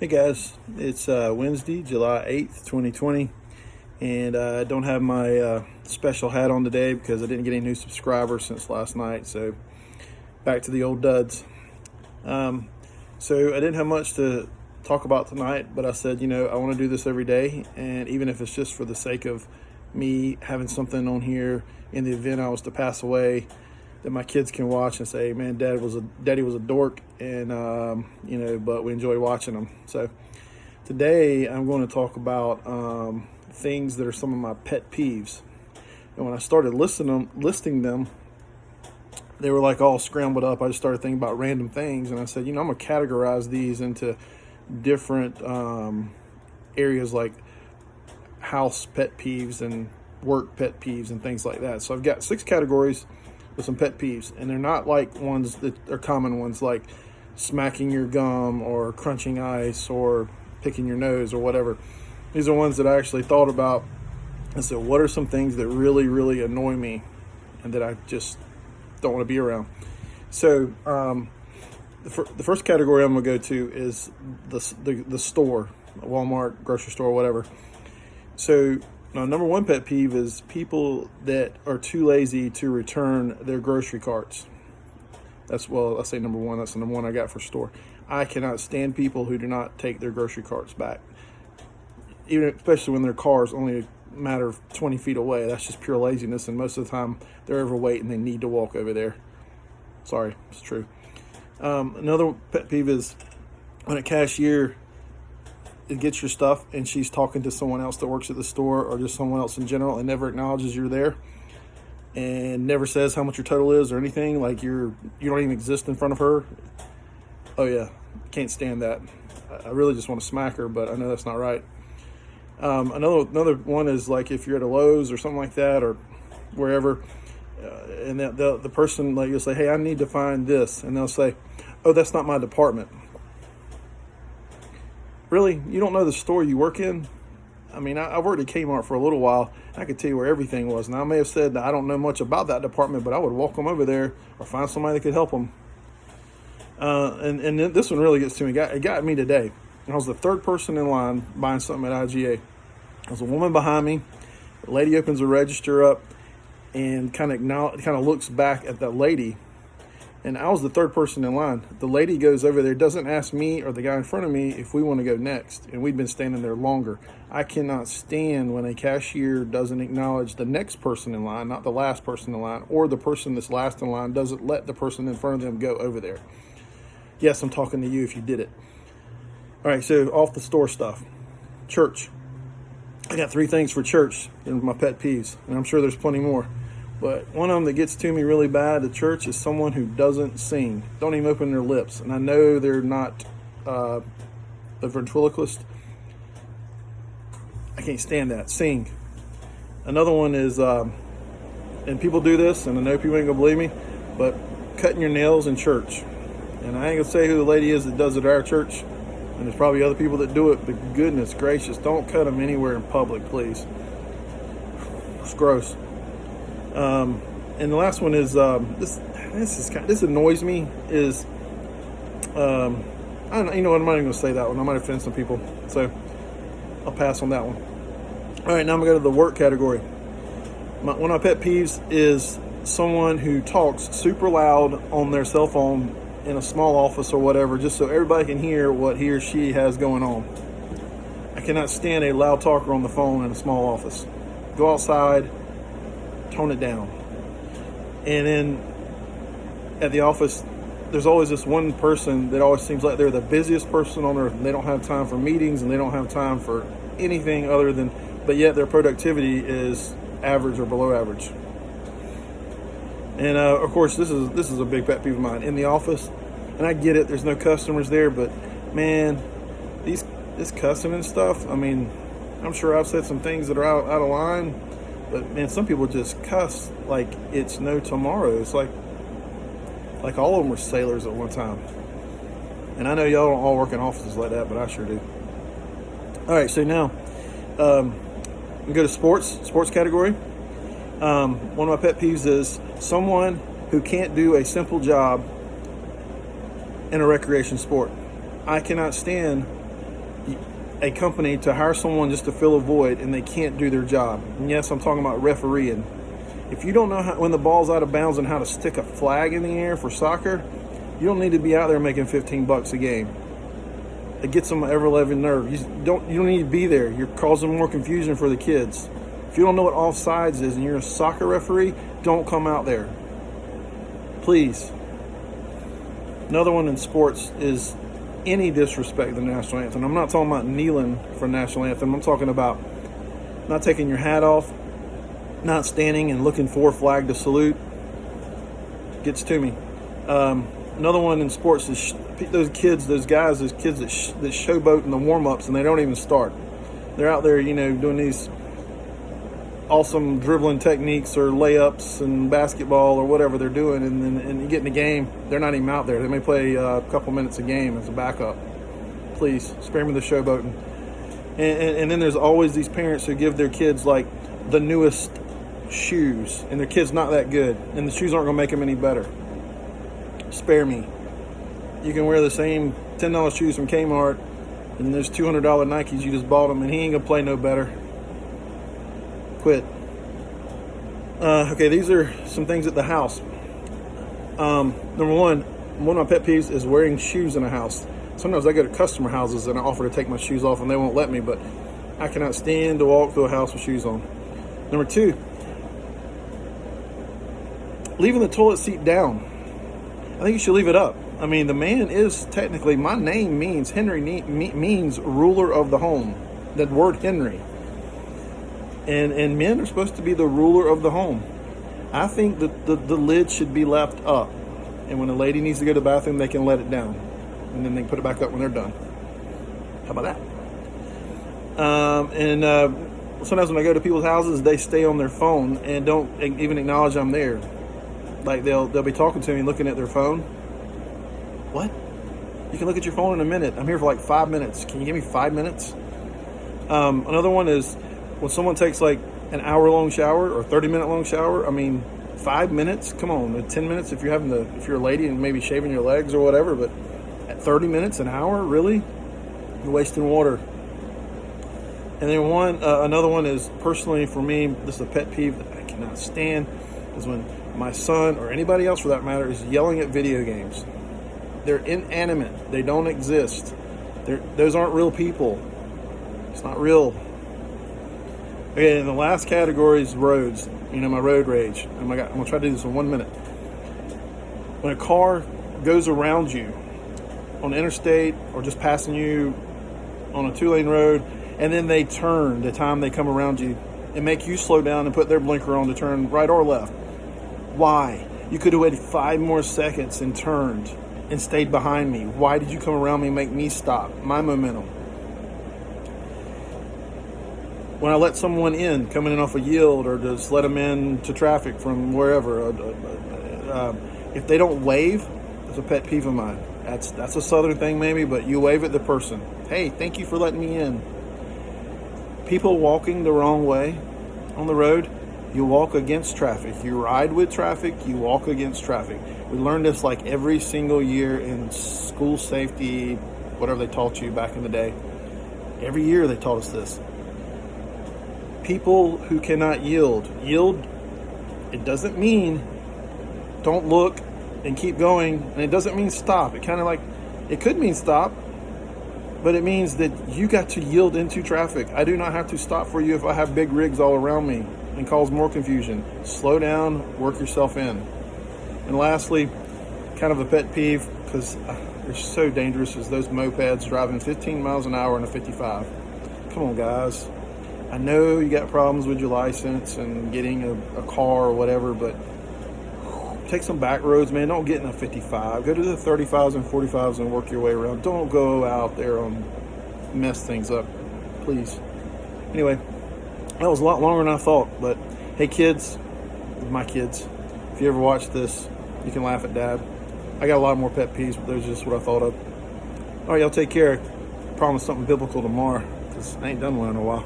Hey guys, it's Wednesday, July 8th, 2020, and I don't have my special hat on today because I didn't get any new subscribers since last night, so back to the old duds. So I didn't have much to talk about tonight, but I said, I want to do this every day, and even if it's just for the sake of me having something on here in the event I was to pass away, that my kids can watch and say, man, daddy was a dork, and but we enjoy watching them. So today I'm going to talk about things that are some of my pet peeves. And when I started listing them, they were like all scrambled up. I just started thinking about random things, and I said, I'm gonna categorize these into different areas, like house pet peeves and work pet peeves and things like that. So I've got 6 categories with some pet peeves, and they're not like ones that are common ones like smacking your gum or crunching ice or picking your nose or whatever. These are ones that I actually thought about and said, what are some things that really, really annoy me and that I just don't want to be around? So the first category I'm going to go to is the store, Walmart, grocery store, whatever. So now, number one pet peeve is people that are too lazy to return their grocery carts. I say number one. That's the number one I got for store. I cannot stand people who do not take their grocery carts back, especially when their car is only a matter of 20 feet away. That's just pure laziness, and most of the time they're overweight and they need to walk over there. Sorry, it's true. Another pet peeve is when a cashier gets your stuff and she's talking to someone else that works at the store or just someone else in general and never acknowledges you're there and never says how much your total is or anything, like you don't even exist in front of her. Oh yeah, can't stand that. I really just want to smack her, but I know that's not right. Another one is like if you're at a Lowe's or something like that or wherever, and the person, like, you'll say, hey, I need to find this, and they'll say, oh, that's not my department. Really? You don't know the store you work in? I mean, I've worked at Kmart for a little while. I could tell you where everything was. Now, I may have said that I don't know much about that department, but I would walk them over there or find somebody that could help them. And then this one really gets to me. It got me today. I was the third person in line buying something at IGA. There's a woman behind me. The lady opens the register up and kind of looks back at that lady. And I was the third person in line. The lady goes over there, doesn't ask me or the guy in front of me if we want to go next. And we've been standing there longer. I cannot stand when a cashier doesn't acknowledge the next person in line, not the last person in line, or the person that's last in line doesn't let the person in front of them go over there. Yes, I'm talking to you if you did it. All right, so off the store stuff. Church. I got 3 things for church. They're my pet peeves, and I'm sure there's plenty more. But one of them that gets to me really bad at church is someone who doesn't sing, don't even open their lips. And I know they're not a ventriloquist. I can't stand that. Sing. Another one is, and people do this, and I know people ain't gonna believe me, but cutting your nails in church. And I ain't gonna say who the lady is that does it at our church, and there's probably other people that do it, but goodness gracious, don't cut them anywhere in public, please. It's gross. And the last one is this annoys me. Is I don't know, I'm not even going to say that one. I might offend some people, so I'll pass on that one. All right, now I'm going to go to the work category. One of my pet peeves is someone who talks super loud on their cell phone in a small office or whatever, just so everybody can hear what he or she has going on. I cannot stand a loud talker on the phone in a small office. Go outside. Tone it down. And then at the office, there's always this one person that always seems like they're the busiest person on earth, and they don't have time for meetings and they don't have time for anything other than, but yet their productivity is average or below average. And of course, this is a big pet peeve of mine in the office. And I get it, there's no customers there, but man, this cussing and stuff, I mean, I'm sure I've said some things that are out of line. But man, some people just cuss like it's no tomorrow. It's like all of them were sailors at one time. And I know y'all don't all work in offices like that, but I sure do. All right, so now we go to sports category. One of my pet peeves is someone who can't do a simple job in a recreation sport. I cannot stand a company to hire someone just to fill a void, and they can't do their job. And yes, I'm talking about refereeing. If you don't know when the ball's out of bounds and how to stick a flag in the air for soccer, you don't need to be out there making $15 a game. It gets on my ever-loving nerve. You don't need to be there. You're causing more confusion for the kids. If you don't know what offsides is and you're a soccer referee, don't come out there. Please. Another one in sports is any disrespect to the national anthem. I'm not talking about kneeling for national anthem. I'm talking about not taking your hat off, not standing and looking for a flag to salute. Gets to me. Another one in sports is those kids that showboat in the warm-ups and they don't even start. They're out there, doing these awesome dribbling techniques or layups and basketball or whatever they're doing, and you get in the game, they're not even out there. They may play a couple minutes a game as a backup. Please, spare me the showboating. And then there's always these parents who give their kids like the newest shoes, and their kid's not that good, and the shoes aren't going to make them any better. Spare me. You can wear the same $10 shoes from Kmart, and there's $200 Nikes you just bought them, and he ain't going to play no better. Quit. Okay, these are some things at the house. Number one of my pet peeves is wearing shoes in a house. Sometimes I go to customer houses and I offer to take my shoes off and they won't let me, but I cannot stand to walk through a house with shoes on. Number two, leaving the toilet seat down. I think you should leave it up. I mean, the man is technically, my name means Henry, means ruler of the home. That word Henry. And men are supposed to be the ruler of the home. I think that the lid should be left up. And when a lady needs to go to the bathroom, they can let it down. And then they can put it back up when they're done. How about that? Sometimes when I go to people's houses, they stay on their phone and don't even acknowledge I'm there. Like they'll be talking to me, looking at their phone. What? You can look at your phone in a minute. I'm here for like 5 minutes. Can you give me 5 minutes? Another one is when someone takes like an hour-long shower or 30-minute long shower. I mean, 5 minutes. Come on, 10 minutes if you're a lady and maybe shaving your legs or whatever. But at 30 minutes, an hour, really? You're wasting water. And then another one is, personally for me, this is a pet peeve that I cannot stand, is when my son, or anybody else for that matter, is yelling at video games. They're inanimate. They don't exist. Those aren't real people. It's not real. Okay, and the last category is roads. My road rage. I'm going to try to do this in 1 minute. When a car goes around you on the interstate or just passing you on a 2-lane road, and then they turn the time they come around you and make you slow down and put their blinker on to turn right or left. Why? You could have waited 5 more seconds and turned and stayed behind me. Why did you come around me and make me stop? My momentum. When I let someone in, coming in off a yield, or just let them in to traffic from wherever, if they don't wave, it's a pet peeve of mine. That's a southern thing maybe, but you wave at the person. Hey, thank you for letting me in. People walking the wrong way on the road, you walk against traffic. You ride with traffic, you walk against traffic. We learned this like every single year in school safety, whatever they taught you back in the day. Every year they taught us this. People who cannot yield, it doesn't mean don't look and keep going, and it doesn't mean stop. It could mean stop, but it means that you got to yield into traffic. I do not have to stop for you if I have big rigs all around me and cause more confusion. Slow down, work yourself in. And lastly, kind of a pet peeve, because they're so dangerous, is those mopeds driving 15 miles an hour in a 55. Come on, guys. I know you got problems with your license and getting a car or whatever, but take some back roads, man. Don't get in a 55. Go to the 35s and 45s and work your way around. Don't go out there and mess things up, please. Anyway, that was a lot longer than I thought, but hey, kids, my kids, if you ever watch this, you can laugh at Dad. I got a lot more pet peeves, but those are just what I thought of. All right, y'all take care. Promise something biblical tomorrow, because I ain't done one in a while.